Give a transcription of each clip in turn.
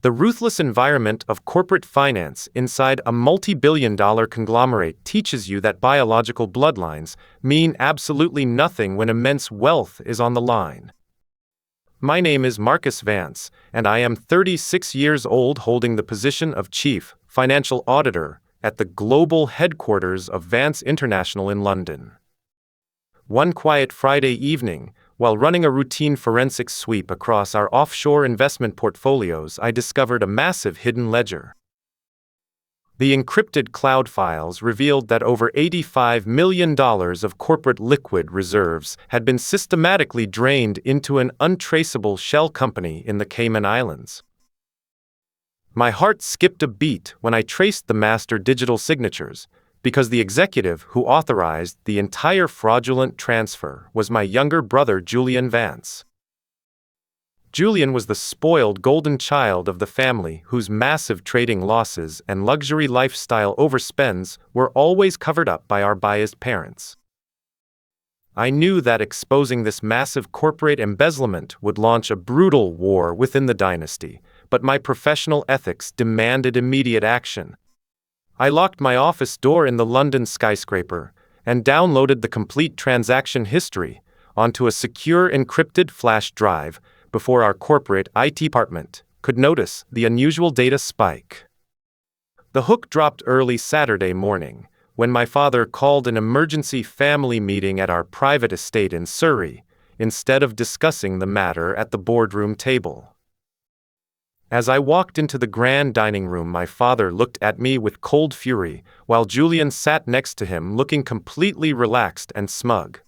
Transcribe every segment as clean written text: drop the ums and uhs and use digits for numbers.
The ruthless environment of corporate finance inside a multi-billion-dollar conglomerate teaches you that biological bloodlines mean absolutely nothing when immense wealth is on the line. My name is Marcus Vance, and I am 36 years old, holding the position of Chief Financial Auditor at the global headquarters of Vance International in London. One quiet Friday evening, while running a routine forensic sweep across our offshore investment portfolios, I discovered a massive hidden ledger. The encrypted cloud files revealed that over $85 million of corporate liquid reserves had been systematically drained into an untraceable shell company in the Cayman Islands. My heart skipped a beat when I traced the master digital signatures, because the executive who authorized the entire fraudulent transfer was my younger brother, Julian Vance. Julian was the spoiled golden child of the family whose massive trading losses and luxury lifestyle overspends were always covered up by our biased parents. I knew that exposing this massive corporate embezzlement would launch a brutal war within the dynasty, but my professional ethics demanded immediate action. I locked my office door in the London skyscraper and downloaded the complete transaction history onto a secure encrypted flash drive before our corporate IT department could notice the unusual data spike. The hook dropped early Saturday morning when my father called an emergency family meeting at our private estate in Surrey instead of discussing the matter at the boardroom table. As I walked into the grand dining room, my father looked at me with cold fury, while Julian sat next to him looking completely relaxed and smug.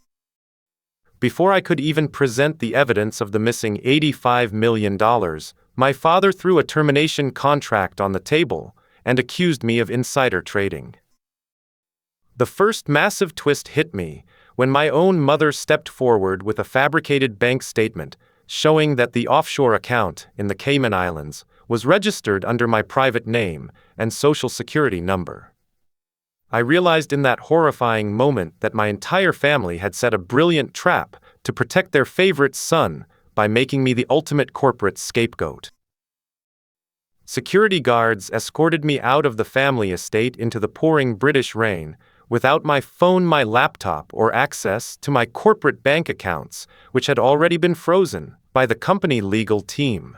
Before I could even present the evidence of the missing $85 million, my father threw a termination contract on the table and accused me of insider trading. The first massive twist hit me when my own mother stepped forward with a fabricated bank statement showing that the offshore account in the Cayman Islands was registered under my private name and social security number. I realized in that horrifying moment that my entire family had set a brilliant trap to protect their favorite son by making me the ultimate corporate scapegoat. Security guards escorted me out of the family estate into the pouring British rain, without my phone, my laptop, or access to my corporate bank accounts, which had already been frozen by the company legal team.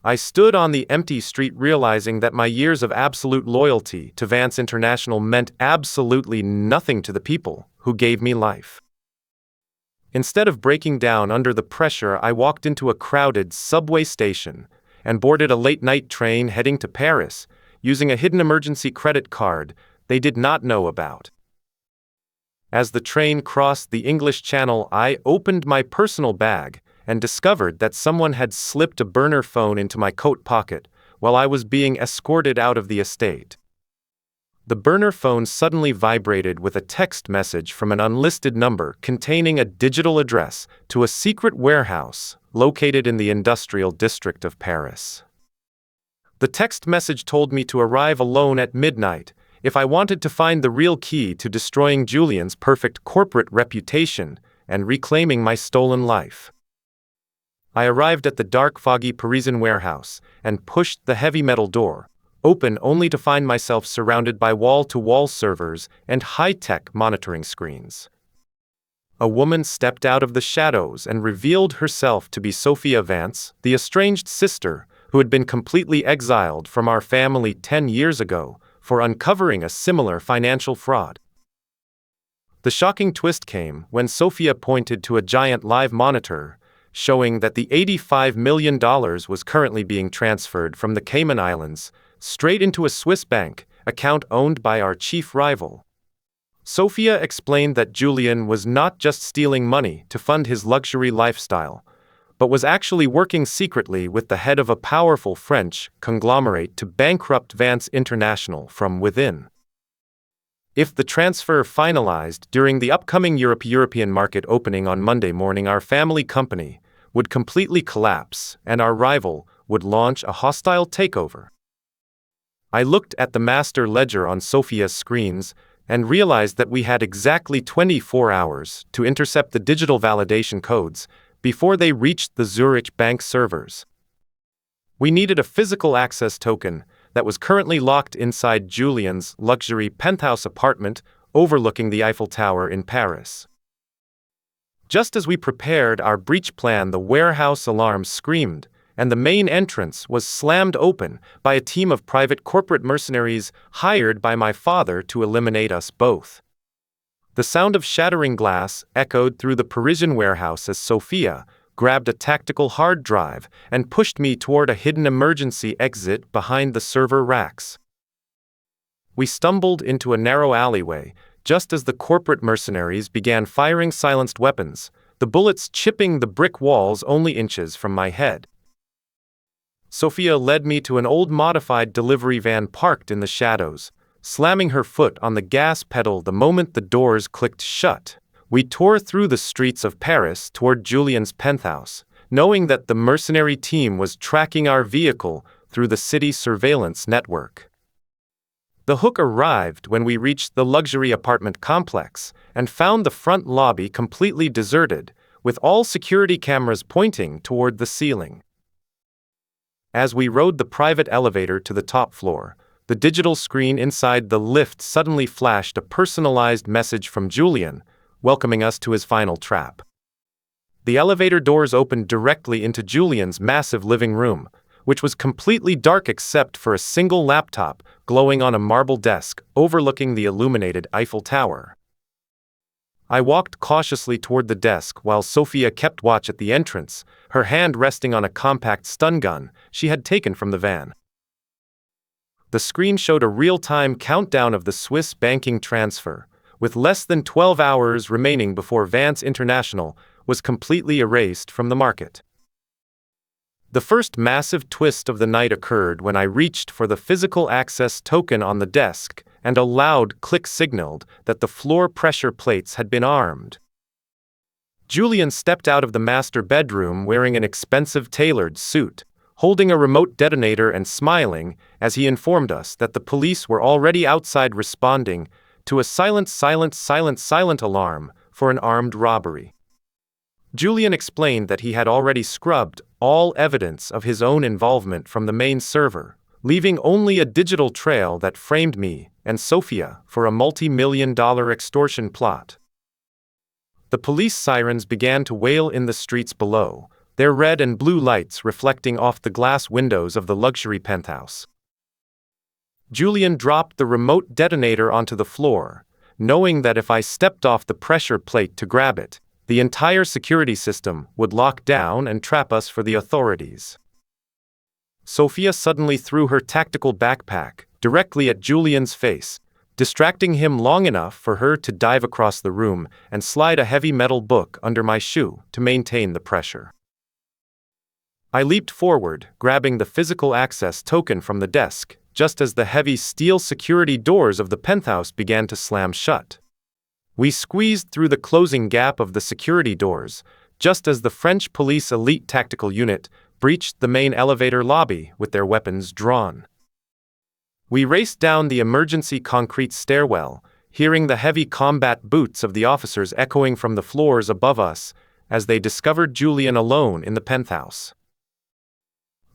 I stood on the empty street realizing that my years of absolute loyalty to Vance International meant absolutely nothing to the people who gave me life. Instead of breaking down under the pressure, I walked into a crowded subway station and boarded a late-night train heading to Paris, using a hidden emergency credit card they did not know about. As the train crossed the English Channel, I opened my personal bag and discovered that someone had slipped a burner phone into my coat pocket while I was being escorted out of the estate. The burner phone suddenly vibrated with a text message from an unlisted number containing a digital address to a secret warehouse located in the industrial district of Paris. The text message told me to arrive alone at midnight if I wanted to find the real key to destroying Julian's perfect corporate reputation and reclaiming my stolen life. I arrived at the dark, foggy Parisian warehouse and pushed the heavy metal door open, only to find myself surrounded by wall-to-wall servers and high-tech monitoring screens. A woman stepped out of the shadows and revealed herself to be Sophia Vance, the estranged sister who had been completely exiled from our family 10 years ago for uncovering a similar financial fraud. The shocking twist came when Sophia pointed to a giant live monitor showing that the $85 million was currently being transferred from the Cayman Islands straight into a Swiss bank account owned by our chief rival. Sophia explained that Julian was not just stealing money to fund his luxury lifestyle, but was actually working secretly with the head of a powerful French conglomerate to bankrupt Vance International from within. If the transfer finalized during the upcoming European market opening on Monday morning, our family company would completely collapse and our rival would launch a hostile takeover. I looked at the master ledger on Sophia's screens and realized that we had exactly 24 hours to intercept the digital validation codes before they reached the Zurich bank servers. We needed a physical access token that was currently locked inside Julian's luxury penthouse apartment overlooking the Eiffel Tower in Paris. Just as we prepared our breach plan, the warehouse alarm screamed, and the main entrance was slammed open by a team of private corporate mercenaries hired by my father to eliminate us both. The sound of shattering glass echoed through the Parisian warehouse as Sophia grabbed a tactical hard drive and pushed me toward a hidden emergency exit behind the server racks. We stumbled into a narrow alleyway just as the corporate mercenaries began firing silenced weapons, the bullets chipping the brick walls only inches from my head. Sophia led me to an old modified delivery van parked in the shadows, slamming her foot on the gas pedal the moment the doors clicked shut. We tore through the streets of Paris toward Julian's penthouse, knowing that the mercenary team was tracking our vehicle through the city surveillance network. The hook arrived when we reached the luxury apartment complex and found the front lobby completely deserted, with all security cameras pointing toward the ceiling. As we rode the private elevator to the top floor, the digital screen inside the lift suddenly flashed a personalized message from Julian, welcoming us to his final trap. The elevator doors opened directly into Julian's massive living room, which was completely dark except for a single laptop glowing on a marble desk overlooking the illuminated Eiffel Tower. I walked cautiously toward the desk while Sophia kept watch at the entrance, her hand resting on a compact stun gun she had taken from the van. The screen showed a real-time countdown of the Swiss banking transfer, with less than 12 hours remaining before Vance International was completely erased from the market. The first massive twist of the night occurred when I reached for the physical access token on the desk, and a loud click signaled that the floor pressure plates had been armed. Julian stepped out of the master bedroom wearing an expensive tailored suit, holding a remote detonator and smiling as he informed us that the police were already outside responding to a silent alarm for an armed robbery. Julian explained that he had already scrubbed all evidence of his own involvement from the main server, leaving only a digital trail that framed me and Sophia for a multi-million-dollar extortion plot. The police sirens began to wail in the streets below, their red and blue lights reflecting off the glass windows of the luxury penthouse. Julian dropped the remote detonator onto the floor, knowing that if I stepped off the pressure plate to grab it, the entire security system would lock down and trap us for the authorities. Sophia suddenly threw her tactical backpack directly at Julian's face, distracting him long enough for her to dive across the room and slide a heavy metal book under my shoe to maintain the pressure. I leaped forward, grabbing the physical access token from the desk, just as the heavy steel security doors of the penthouse began to slam shut. We squeezed through the closing gap of the security doors, just as the French police elite tactical unit breached the main elevator lobby with their weapons drawn. We raced down the emergency concrete stairwell, hearing the heavy combat boots of the officers echoing from the floors above us as they discovered Julian alone in the penthouse.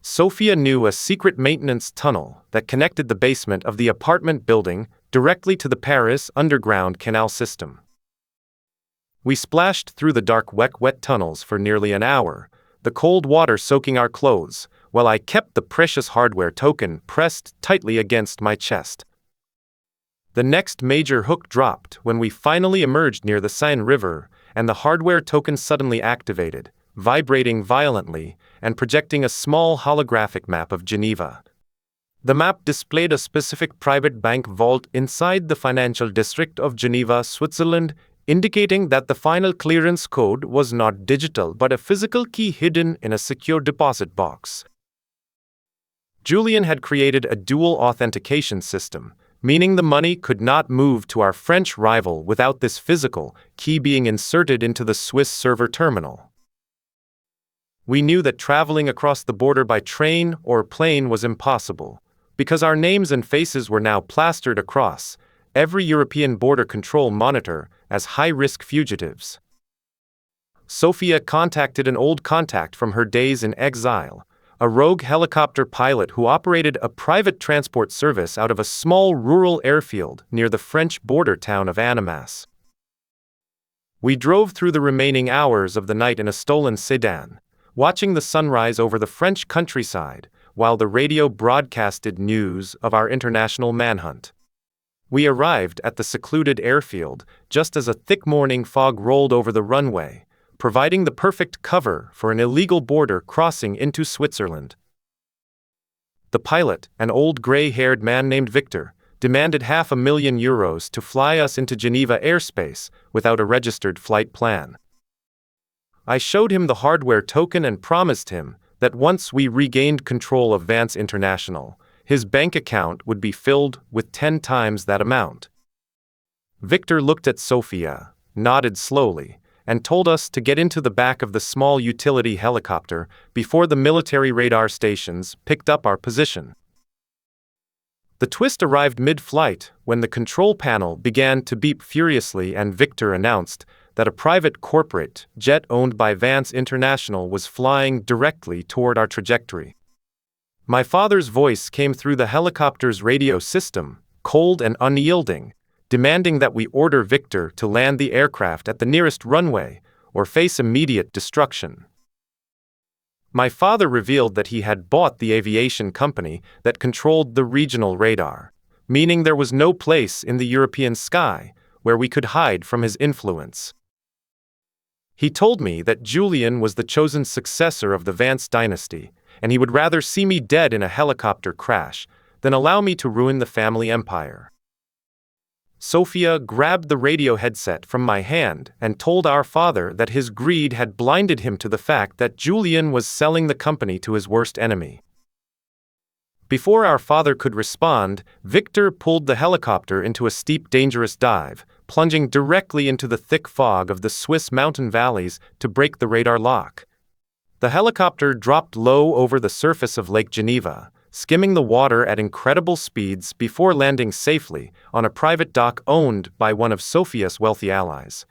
Sophia knew a secret maintenance tunnel that connected the basement of the apartment building directly to the Paris underground canal system. We splashed through the dark wet tunnels for nearly an hour, the cold water soaking our clothes, while I kept the precious hardware token pressed tightly against my chest. The next major hook dropped when we finally emerged near the Seine River, and the hardware token suddenly activated, vibrating violently and projecting a small holographic map of Geneva. The map displayed a specific private bank vault inside the financial district of Geneva, Switzerland, indicating that the final clearance code was not digital but a physical key hidden in a secure deposit box. Julian had created a dual authentication system, meaning the money could not move to our French rival without this physical key being inserted into the Swiss server terminal. We knew that traveling across the border by train or plane was impossible, because our names and faces were now plastered across every European border control monitor as high-risk fugitives. Sophia contacted an old contact from her days in exile, a rogue helicopter pilot who operated a private transport service out of a small rural airfield near the French border town of Annemasse. We drove through the remaining hours of the night in a stolen sedan, watching the sunrise over the French countryside, while the radio broadcasted news of our international manhunt. We arrived at the secluded airfield just as a thick morning fog rolled over the runway, providing the perfect cover for an illegal border crossing into Switzerland. The pilot, an old gray-haired man named Victor, demanded €500,000 to fly us into Geneva airspace without a registered flight plan. I showed him the hardware token and promised him that once we regained control of Vance International, his bank account would be filled with 10 times that amount. Victor looked at Sophia, nodded slowly, and told us to get into the back of the small utility helicopter before the military radar stations picked up our position. The twist arrived mid-flight when the control panel began to beep furiously and Victor announced that a private corporate jet owned by Vance International was flying directly toward our trajectory. My father's voice came through the helicopter's radio system, cold and unyielding, demanding that we order Victor to land the aircraft at the nearest runway or face immediate destruction. My father revealed that he had bought the aviation company that controlled the regional radar, meaning there was no place in the European sky where we could hide from his influence. He told me that Julian was the chosen successor of the Vance dynasty, and he would rather see me dead in a helicopter crash than allow me to ruin the family empire. Sophia grabbed the radio headset from my hand and told our father that his greed had blinded him to the fact that Julian was selling the company to his worst enemy. Before our father could respond, Victor pulled the helicopter into a steep, dangerous dive, plunging directly into the thick fog of the Swiss mountain valleys to break the radar lock. The helicopter dropped low over the surface of Lake Geneva, skimming the water at incredible speeds before landing safely on a private dock owned by one of Sophia's wealthy allies.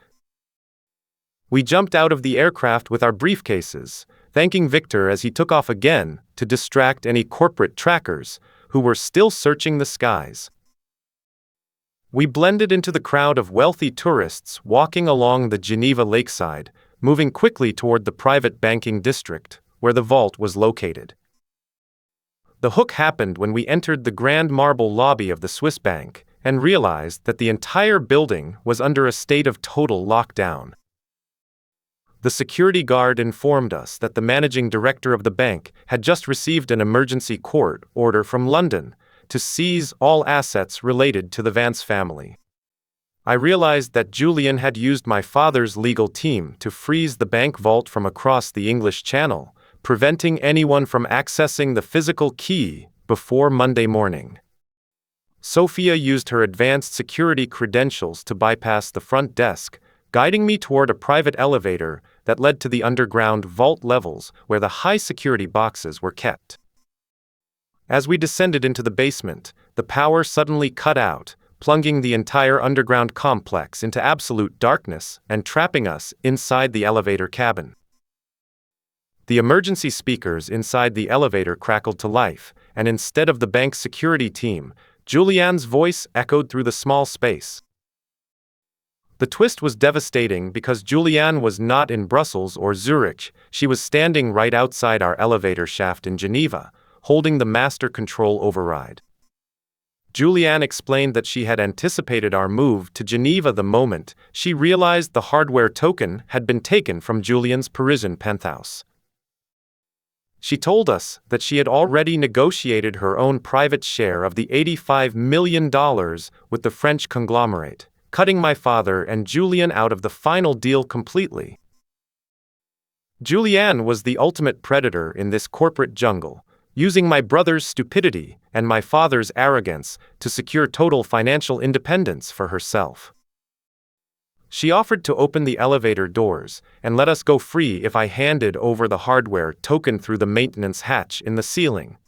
We jumped out of the aircraft with our briefcases, thanking Victor as he took off again to distract any corporate trackers who were still searching the skies. We blended into the crowd of wealthy tourists walking along the Geneva lakeside, moving quickly toward the private banking district where the vault was located. The hook happened when we entered the grand marble lobby of the Swiss bank and realized that the entire building was under a state of total lockdown. The security guard informed us that the managing director of the bank had just received an emergency court order from London to seize all assets related to the Vance family. I realized that Julian had used my father's legal team to freeze the bank vault from across the English Channel, preventing anyone from accessing the physical key before Monday morning. Sophia used her advanced security credentials to bypass the front desk, guiding me toward a private elevator that led to the underground vault levels where the high-security boxes were kept. As we descended into the basement, the power suddenly cut out, plunging the entire underground complex into absolute darkness and trapping us inside the elevator cabin. The emergency speakers inside the elevator crackled to life, and instead of the bank's security team, Julianne's voice echoed through the small space. The twist was devastating because Julianne was not in Brussels or Zurich. She was standing right outside our elevator shaft in Geneva, holding the master control override. Julianne explained that she had anticipated our move to Geneva the moment she realized the hardware token had been taken from Julian's Parisian penthouse. She told us that she had already negotiated her own private share of the $85 million with the French conglomerate, cutting my father and Julian out of the final deal completely. Julianne was the ultimate predator in this corporate jungle, using my brother's stupidity and my father's arrogance to secure total financial independence for herself. She offered to open the elevator doors and let us go free if I handed over the hardware token through the maintenance hatch in the ceiling.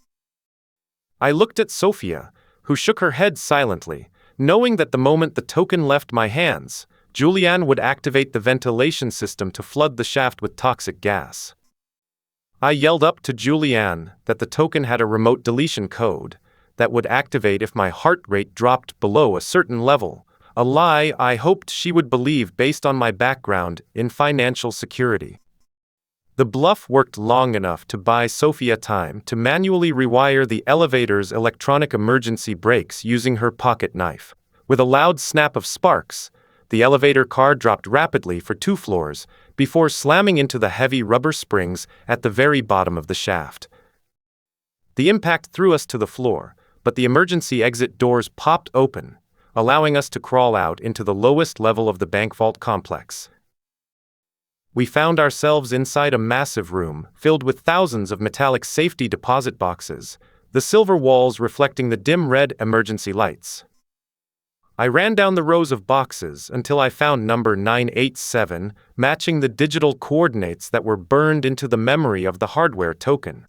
I looked at Sophia, who shook her head silently, knowing that the moment the token left my hands, Julianne would activate the ventilation system to flood the shaft with toxic gas. I yelled up to Julianne that the token had a remote deletion code that would activate if my heart rate dropped below a certain level, a lie I hoped she would believe based on my background in financial security. The bluff worked long enough to buy Sophia time to manually rewire the elevator's electronic emergency brakes using her pocket knife. With a loud snap of sparks, the elevator car dropped rapidly for 2 floors before slamming into the heavy rubber springs at the very bottom of the shaft. The impact threw us to the floor, but the emergency exit doors popped open, allowing us to crawl out into the lowest level of the bank vault complex. We found ourselves inside a massive room filled with thousands of metallic safety deposit boxes, the silver walls reflecting the dim red emergency lights. I ran down the rows of boxes until I found number 987, matching the digital coordinates that were burned into the memory of the hardware token.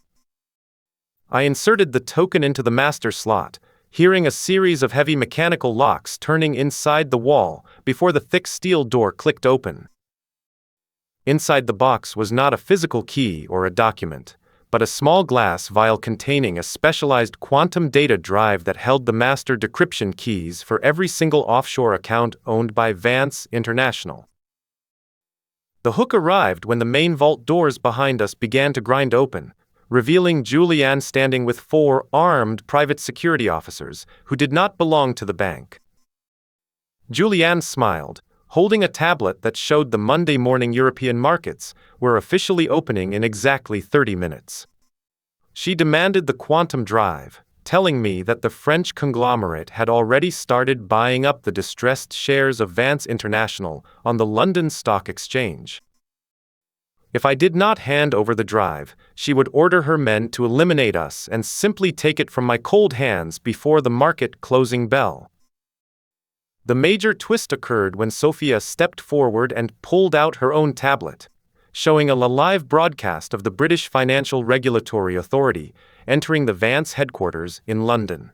I inserted the token into the master slot, hearing a series of heavy mechanical locks turning inside the wall before the thick steel door clicked open. Inside the box was not a physical key or a document, but a small glass vial containing a specialized quantum data drive that held the master decryption keys for every single offshore account owned by Vance International. The hook arrived when the main vault doors behind us began to grind open, revealing Julianne standing with 4 armed private security officers who did not belong to the bank. Julianne smiled, holding a tablet that showed the Monday morning European markets were officially opening in exactly 30 minutes. She demanded the quantum drive, telling me that the French conglomerate had already started buying up the distressed shares of Vance International on the London Stock Exchange. If I did not hand over the drive, she would order her men to eliminate us and simply take it from my cold hands before the market closing bell. The major twist occurred when Sophia stepped forward and pulled out her own tablet, showing a live broadcast of the British Financial Regulatory Authority entering the Vance headquarters in London.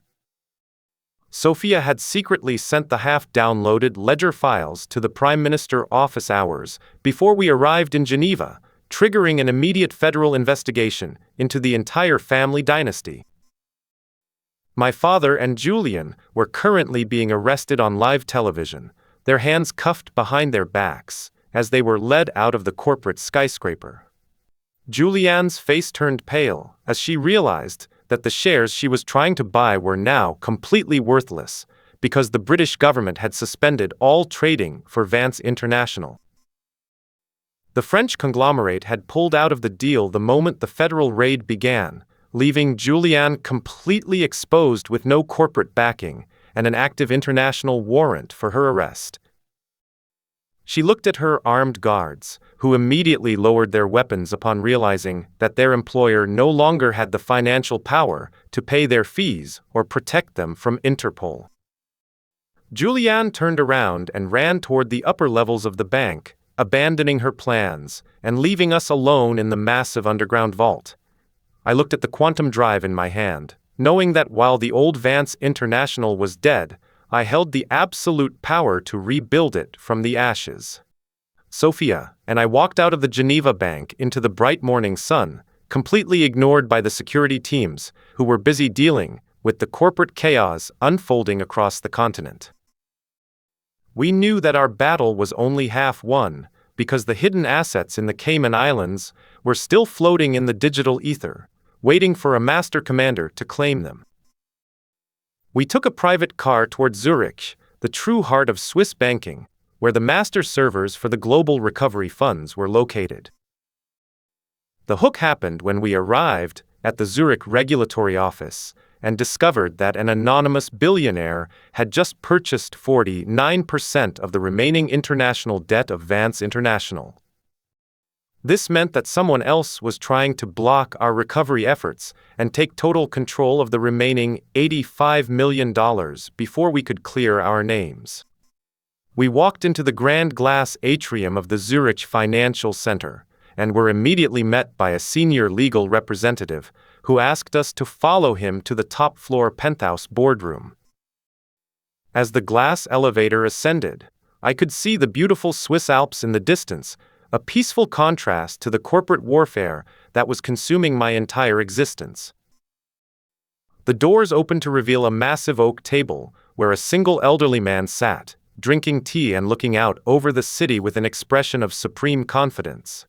Sophia had secretly sent the half-downloaded ledger files to the Prime Minister office hours before we arrived in Geneva, triggering an immediate federal investigation into the entire family dynasty. My father and Julian were currently being arrested on live television, their hands cuffed behind their backs, as they were led out of the corporate skyscraper. Julianne's face turned pale as she realized that the shares she was trying to buy were now completely worthless because the British government had suspended all trading for Vance International. The French conglomerate had pulled out of the deal the moment the federal raid began, leaving Julianne completely exposed with no corporate backing and an active international warrant for her arrest. She looked at her armed guards, who immediately lowered their weapons upon realizing that their employer no longer had the financial power to pay their fees or protect them from Interpol. Julianne turned around and ran toward the upper levels of the bank, abandoning her plans and leaving us alone in the massive underground vault. I looked at the quantum drive in my hand, knowing that while the old Vance International was dead, I held the absolute power to rebuild it from the ashes. Sophia and I walked out of the Geneva bank into the bright morning sun, completely ignored by the security teams, who were busy dealing with the corporate chaos unfolding across the continent. We knew that our battle was only half won, because the hidden assets in the Cayman Islands were still floating in the digital ether, waiting for a master commander to claim them. We took a private car toward Zurich, the true heart of Swiss banking, where the master servers for the global recovery funds were located. The hook happened when we arrived at the Zurich regulatory office and discovered that an anonymous billionaire had just purchased 49% of the remaining international debt of Vance International. This meant that someone else was trying to block our recovery efforts and take total control of the remaining $85 million before we could clear our names. We walked into the grand glass atrium of the Zurich Financial Center and were immediately met by a senior legal representative who asked us to follow him to the top-floor penthouse boardroom. As the glass elevator ascended, I could see the beautiful Swiss Alps in the distance, a peaceful contrast to the corporate warfare that was consuming my entire existence. The doors opened to reveal a massive oak table where a single elderly man sat, drinking tea and looking out over the city with an expression of supreme confidence.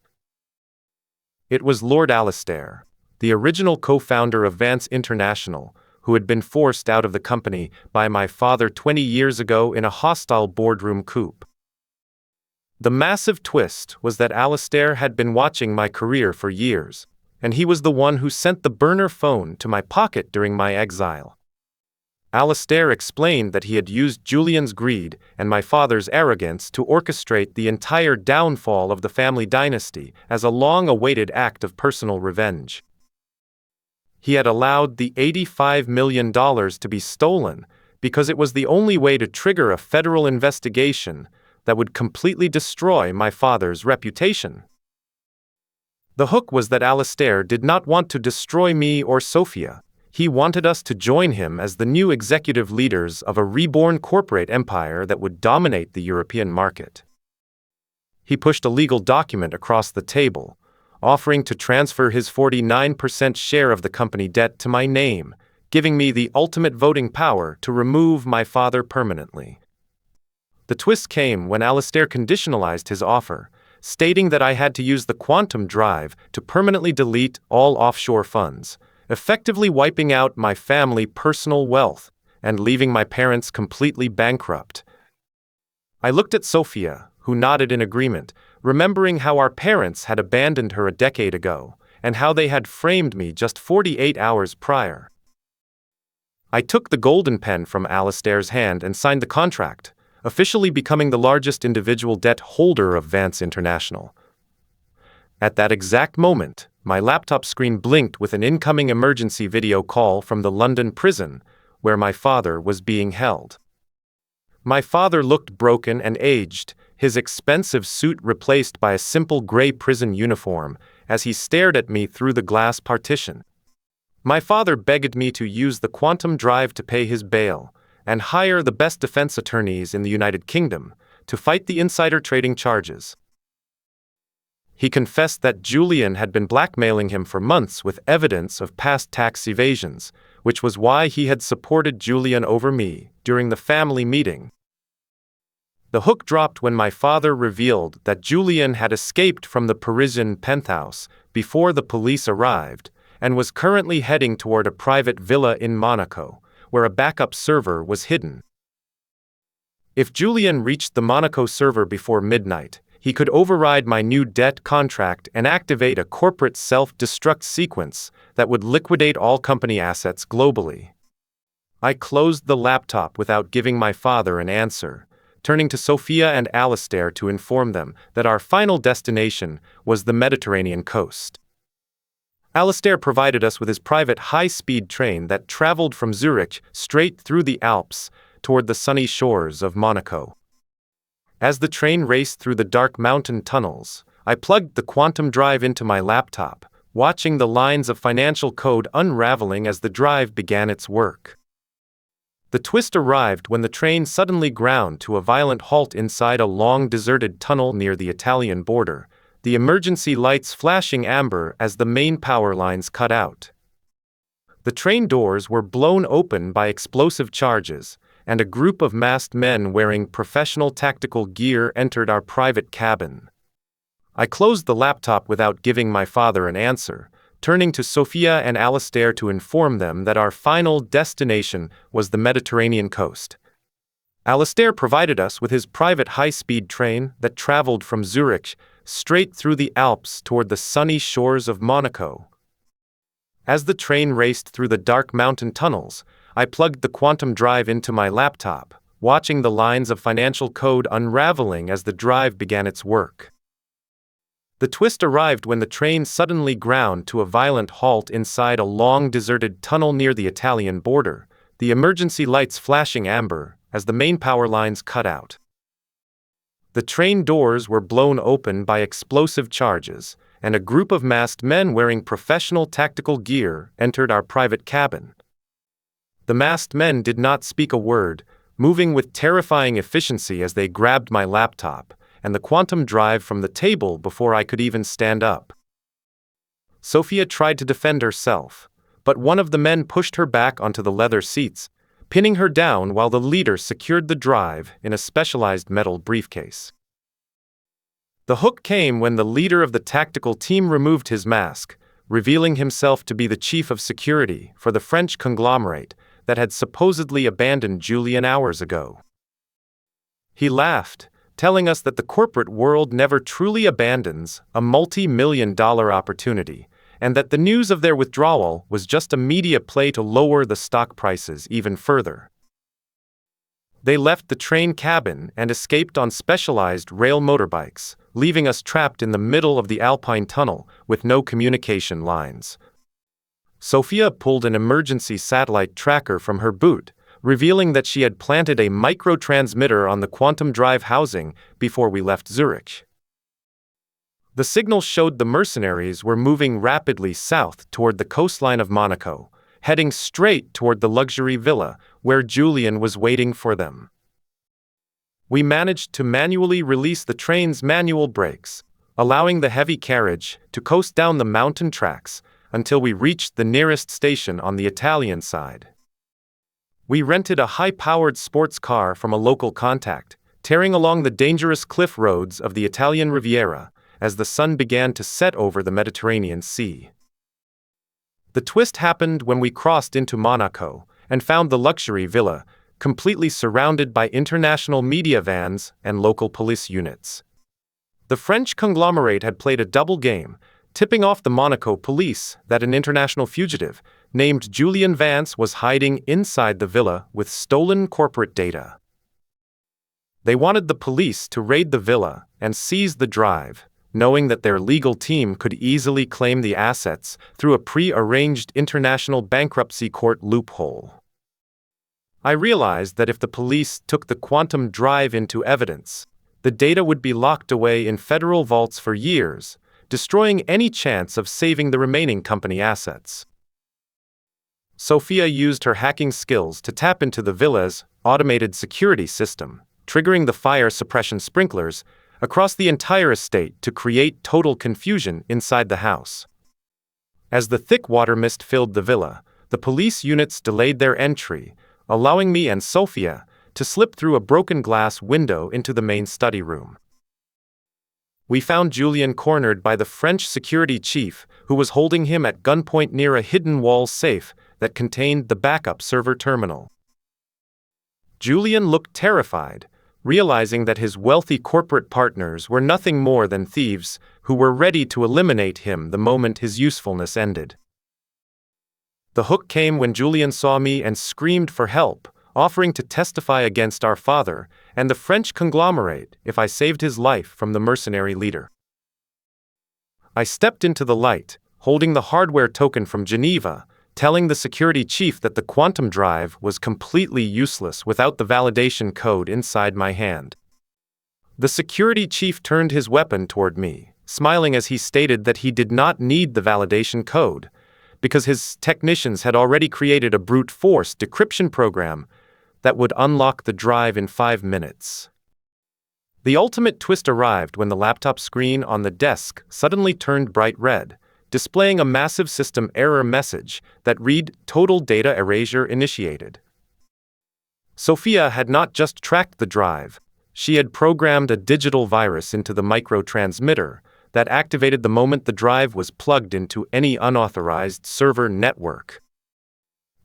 It was Lord Alastair, the original co-founder of Vance International, who had been forced out of the company by my father 20 years ago in a hostile boardroom coup. The massive twist was that Alastair had been watching my career for years, and he was the one who sent the burner phone to my pocket during my exile. Alastair explained that he had used Julian's greed and my father's arrogance to orchestrate the entire downfall of the family dynasty as a long-awaited act of personal revenge. He had allowed the $85 million to be stolen because it was the only way to trigger a federal investigation that would completely destroy my father's reputation. The hook was that Alastair did not want to destroy me or Sophia. He wanted us to join him as the new executive leaders of a reborn corporate empire that would dominate the European market. He pushed a legal document across the table, offering to transfer his 49% share of the company debt to my name, giving me the ultimate voting power to remove my father permanently. The twist came when Alastair conditionalized his offer, stating that I had to use the quantum drive to permanently delete all offshore funds, effectively wiping out my family personal wealth and leaving my parents completely bankrupt. I looked at Sophia, who nodded in agreement, remembering how our parents had abandoned her a decade ago and how they had framed me just 48 hours prior. I took the golden pen from Alastair's hand and signed the contract, officially becoming the largest individual debt holder of Vance International. At that exact moment, my laptop screen blinked with an incoming emergency video call from the London prison, where my father was being held. My father looked broken and aged, his expensive suit replaced by a simple gray prison uniform, as he stared at me through the glass partition. My father begged me to use the quantum drive to pay his bail, and hire the best defense attorneys in the United Kingdom to fight the insider trading charges. He confessed that Julian had been blackmailing him for months with evidence of past tax evasions, which was why he had supported Julian over me during the family meeting. The hook dropped when my father revealed that Julian had escaped from the Parisian penthouse before the police arrived and was currently heading toward a private villa in Monaco, where a backup server was hidden. If Julian reached the Monaco server before midnight, he could override my new debt contract and activate a corporate self-destruct sequence that would liquidate all company assets globally. I closed the laptop without giving my father an answer, turning to Sophia and Alastair to inform them that our final destination was the Mediterranean coast. Alastair provided us with his private high-speed train that traveled from Zurich straight through the Alps toward the sunny shores of Monaco. As the train raced through the dark mountain tunnels, I plugged the quantum drive into my laptop, watching the lines of financial code unraveling as the drive began its work. The twist arrived when the train suddenly ground to a violent halt inside a long deserted tunnel near the Italian border, the emergency lights flashing amber as the main power lines cut out. The train doors were blown open by explosive charges, and a group of masked men wearing professional tactical gear entered our private cabin. I closed the laptop without giving my father an answer, turning to Sophia and Alastair to inform them that our final destination was the Mediterranean coast. Alastair provided us with his private high-speed train that traveled from Zurich straight through the Alps toward the sunny shores of Monaco. As the train raced through the dark mountain tunnels, I plugged the quantum drive into my laptop, watching the lines of financial code unraveling as the drive began its work. The twist arrived when the train suddenly ground to a violent halt inside a long deserted tunnel near the Italian border, the emergency lights flashing amber as the main power lines cut out. The train doors were blown open by explosive charges, and a group of masked men wearing professional tactical gear entered our private cabin. The masked men did not speak a word, moving with terrifying efficiency as they grabbed my laptop, and the quantum drive from the table before I could even stand up. Sophia tried to defend herself, but one of the men pushed her back onto the leather seats, pinning her down while the leader secured the drive in a specialized metal briefcase. The hook came when the leader of the tactical team removed his mask, revealing himself to be the chief of security for the French conglomerate that had supposedly abandoned Julian hours ago. He laughed, telling us that the corporate world never truly abandons a multi-million-dollar opportunity, and that the news of their withdrawal was just a media play to lower the stock prices even further. They left the train cabin and escaped on specialized rail motorbikes, leaving us trapped in the middle of the Alpine tunnel with no communication lines. Sophia pulled an emergency satellite tracker from her boot, revealing that she had planted a microtransmitter on the quantum drive housing before we left Zurich. The signal showed the mercenaries were moving rapidly south toward the coastline of Monaco, heading straight toward the luxury villa where Julian was waiting for them. We managed to manually release the train's manual brakes, allowing the heavy carriage to coast down the mountain tracks until we reached the nearest station on the Italian side. We rented a high-powered sports car from a local contact, tearing along the dangerous cliff roads of the Italian Riviera as the sun began to set over the Mediterranean Sea. The twist happened when we crossed into Monaco and found the luxury villa completely surrounded by international media vans and local police units. The French conglomerate had played a double game, tipping off the Monaco police that an international fugitive named Julian Vance was hiding inside the villa with stolen corporate data. They wanted the police to raid the villa and seize the drive, knowing that their legal team could easily claim the assets through a pre-arranged international bankruptcy court loophole. I realized that if the police took the quantum drive into evidence, the data would be locked away in federal vaults for years, destroying any chance of saving the remaining company assets. Sophia used her hacking skills to tap into the villa's automated security system, triggering the fire suppression sprinklers across the entire estate to create total confusion inside the house. As the thick water mist filled the villa, the police units delayed their entry, allowing me and Sophia to slip through a broken glass window into the main study room. We found Julian cornered by the French security chief, who was holding him at gunpoint near a hidden wall safe that contained the backup server terminal. Julian looked terrified, realizing that his wealthy corporate partners were nothing more than thieves who were ready to eliminate him the moment his usefulness ended. The hook came when Julian saw me and screamed for help, offering to testify against our father and the French conglomerate if I saved his life from the mercenary leader. I stepped into the light, holding the hardware token from Geneva, telling the security chief that the quantum drive was completely useless without the validation code inside my hand. The security chief turned his weapon toward me, smiling as he stated that he did not need the validation code, because his technicians had already created a brute force decryption program that would unlock the drive in 5 minutes. The ultimate twist arrived when the laptop screen on the desk suddenly turned bright red, displaying a massive system error message that read "Total data erasure initiated." Sophia had not just tracked the drive, she had programmed a digital virus into the microtransmitter that activated the moment the drive was plugged into any unauthorized server network.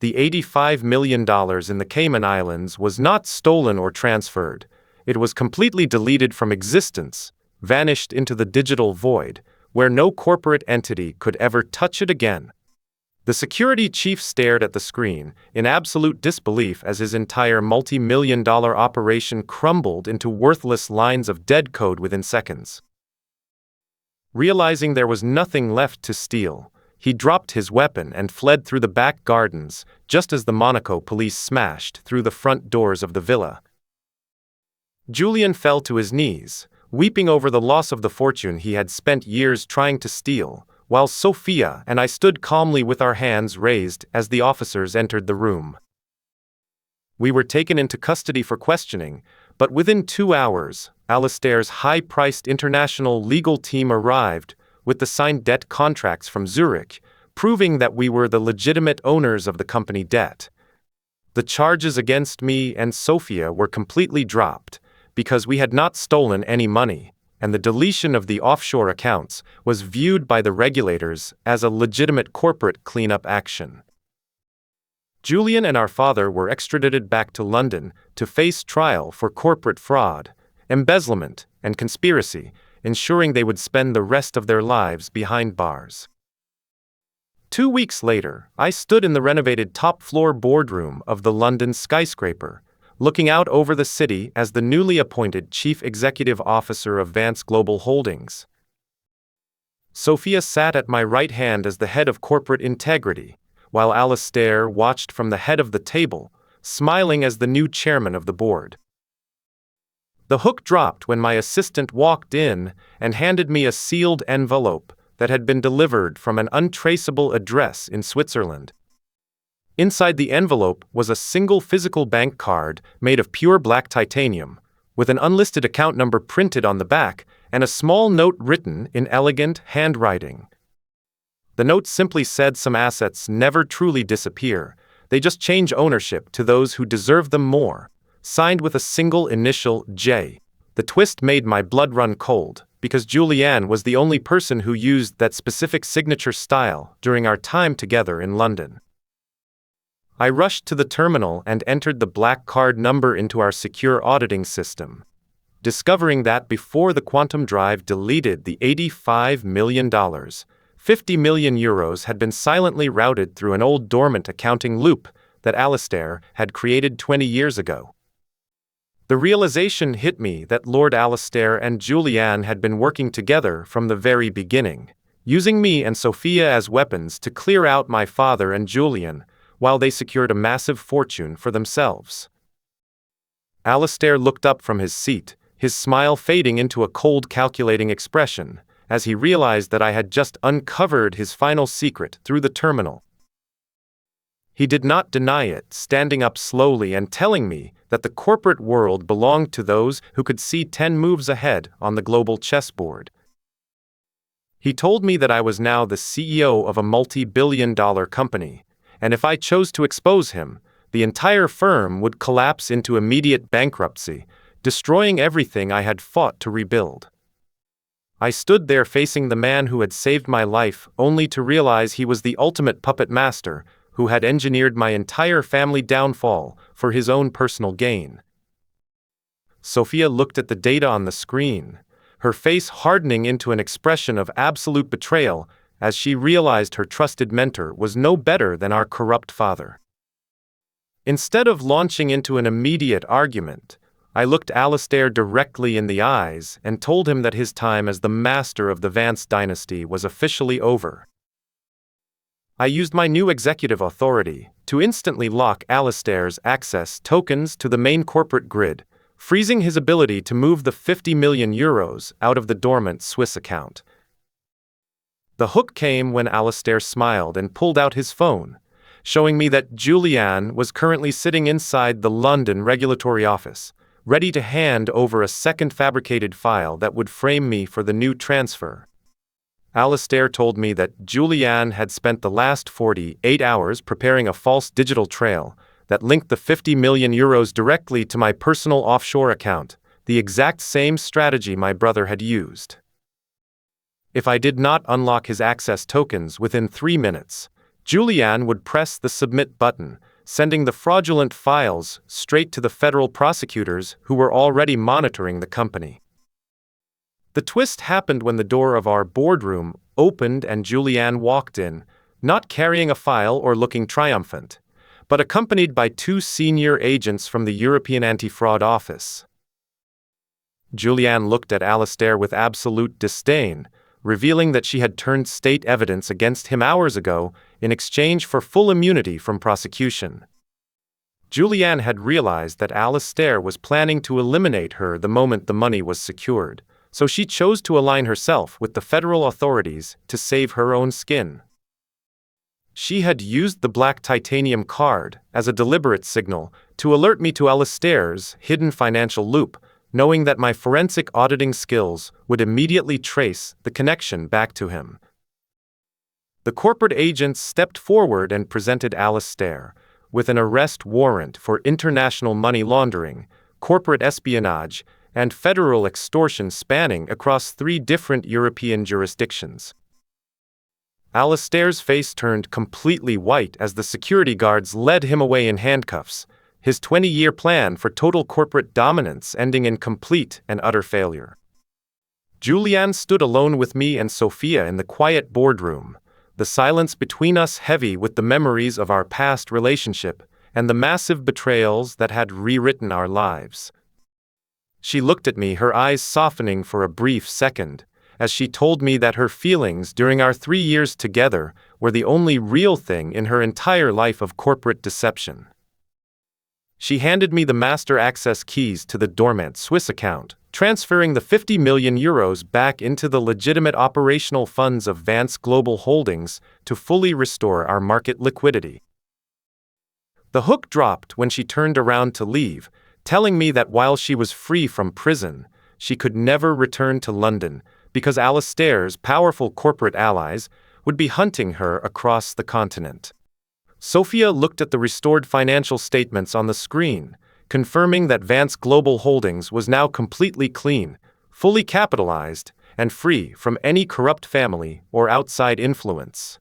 The $85 million in the Cayman Islands was not stolen or transferred. It was completely deleted from existence, vanished into the digital void, where no corporate entity could ever touch it again. The security chief stared at the screen, in absolute disbelief as his entire multi-million-dollar operation crumbled into worthless lines of dead code within seconds. Realizing there was nothing left to steal, he dropped his weapon and fled through the back gardens, just as the Monaco police smashed through the front doors of the villa. Julian fell to his knees, weeping over the loss of the fortune he had spent years trying to steal, while Sophia and I stood calmly with our hands raised as the officers entered the room. We were taken into custody for questioning, But within 2 hours, Alastair's high-priced international legal team arrived with the signed debt contracts from Zurich, proving that we were the legitimate owners of the company debt. The charges against me and Sophia were completely dropped because we had not stolen any money, and the deletion of the offshore accounts was viewed by the regulators as a legitimate corporate cleanup action. Julian and our father were extradited back to London to face trial for corporate fraud, embezzlement, and conspiracy, ensuring they would spend the rest of their lives behind bars. 2 weeks later, I stood in the renovated top-floor boardroom of the London skyscraper, looking out over the city as the newly appointed Chief Executive Officer of Vance Global Holdings. Sophia sat at my right hand as the head of corporate integrity, while Alastair watched from the head of the table, smiling as the new chairman of the board. The hook dropped when my assistant walked in and handed me a sealed envelope that had been delivered from an untraceable address in Switzerland. Inside the envelope was a single physical bank card made of pure black titanium, with an unlisted account number printed on the back and a small note written in elegant handwriting. The note simply said some assets never truly disappear, they just change ownership to those who deserve them more, signed with a single initial J. The twist made my blood run cold, because Julianne was the only person who used that specific signature style during our time together in London. I rushed to the terminal and entered the black card number into our secure auditing system, discovering that before the quantum drive deleted the $85 million, 50 million euros had been silently routed through an old dormant accounting loop that Alastair had created 20 years ago. The realization hit me that Lord Alastair and Julianne had been working together from the very beginning, using me and Sophia as weapons to clear out my father and Julian, while they secured a massive fortune for themselves. Alastair looked up from his seat, his smile fading into a cold, calculating expression, as he realized that I had just uncovered his final secret through the terminal. He did not deny it, standing up slowly and telling me that the corporate world belonged to those who could see 10 moves ahead on the global chessboard. He told me that I was now the CEO of a multi-billion-dollar company, and if I chose to expose him, the entire firm would collapse into immediate bankruptcy, destroying everything I had fought to rebuild. I stood there facing the man who had saved my life, only to realize he was the ultimate puppet master, who had engineered my entire family downfall for his own personal gain. Sophia looked at the data on the screen, her face hardening into an expression of absolute betrayal as she realized her trusted mentor was no better than our corrupt father. Instead of launching into an immediate argument, I looked Alastair directly in the eyes and told him that his time as the master of the Vance Dynasty was officially over. I used my new executive authority to instantly lock Alastair's access tokens to the main corporate grid, freezing his ability to move the 50 million euros out of the dormant Swiss account. The hook came when Alastair smiled and pulled out his phone, showing me that Julianne was currently sitting inside the London regulatory office, ready to hand over a second fabricated file that would frame me for the new transfer. Alastair told me that Julianne had spent the last 48 hours preparing a false digital trail that linked the 50 million euros directly to my personal offshore account, the exact same strategy my brother had used. If I did not unlock his access tokens within 3 minutes, Julianne would press the submit button, sending the fraudulent files straight to the federal prosecutors who were already monitoring the company. The twist happened when the door of our boardroom opened and Julianne walked in, not carrying a file or looking triumphant, but accompanied by 2 senior agents from the European Anti-Fraud Office. Julianne looked at Alastair with absolute disdain, revealing that she had turned state evidence against him hours ago in exchange for full immunity from prosecution. Julianne had realized that Alastair was planning to eliminate her the moment the money was secured, so she chose to align herself with the federal authorities to save her own skin. She had used the black titanium card as a deliberate signal to alert me to Alastair's hidden financial loop, knowing that my forensic auditing skills would immediately trace the connection back to him. The corporate agents stepped forward and presented Alastair with an arrest warrant for international money laundering, corporate espionage, and federal extortion spanning across 3 different European jurisdictions. Alastair's face turned completely white as the security guards led him away in handcuffs, his 20-year plan for total corporate dominance ending in complete and utter failure. Julianne stood alone with me and Sophia in the quiet boardroom, the silence between us heavy with the memories of our past relationship and the massive betrayals that had rewritten our lives. She looked at me, her eyes softening for a brief second, as she told me that her feelings during our 3 years together were the only real thing in her entire life of corporate deception. She handed me the master access keys to the dormant Swiss account, transferring the 50 million euros back into the legitimate operational funds of Vance Global Holdings to fully restore our market liquidity. The hook dropped when she turned around to leave, telling me that while she was free from prison, she could never return to London because Alastair's powerful corporate allies would be hunting her across the continent. Sophia looked at the restored financial statements on the screen, confirming that Vance Global Holdings was now completely clean, fully capitalized, and free from any corrupt family or outside influence.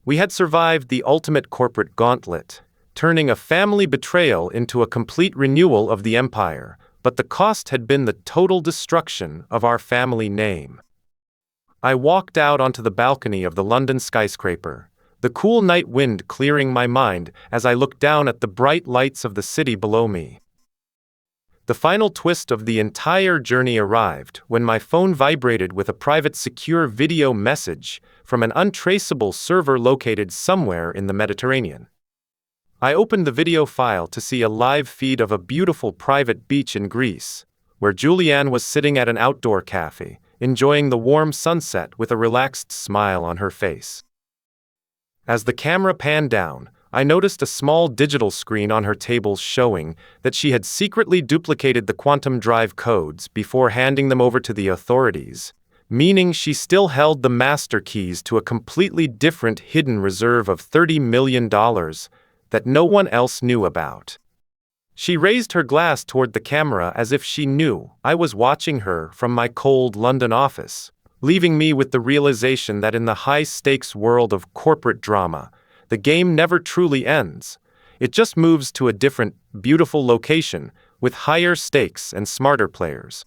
We had survived the ultimate corporate gauntlet, turning a family betrayal into a complete renewal of the empire, but the cost had been the total destruction of our family name. I walked out onto the balcony of the London skyscraper, the cool night wind clearing my mind as I looked down at the bright lights of the city below me. The final twist of the entire journey arrived when my phone vibrated with a private secure video message from an untraceable server located somewhere in the Mediterranean. I opened the video file to see a live feed of a beautiful private beach in Greece, where Julianne was sitting at an outdoor cafe, enjoying the warm sunset with a relaxed smile on her face. As the camera panned down, I noticed a small digital screen on her table showing that she had secretly duplicated the quantum drive codes before handing them over to the authorities, meaning she still held the master keys to a completely different hidden reserve of $30 million that no one else knew about. She raised her glass toward the camera as if she knew I was watching her from my cold London office, leaving me with the realization that in the high-stakes world of corporate drama, the game never truly ends. It just moves to a different, beautiful location with higher stakes and smarter players.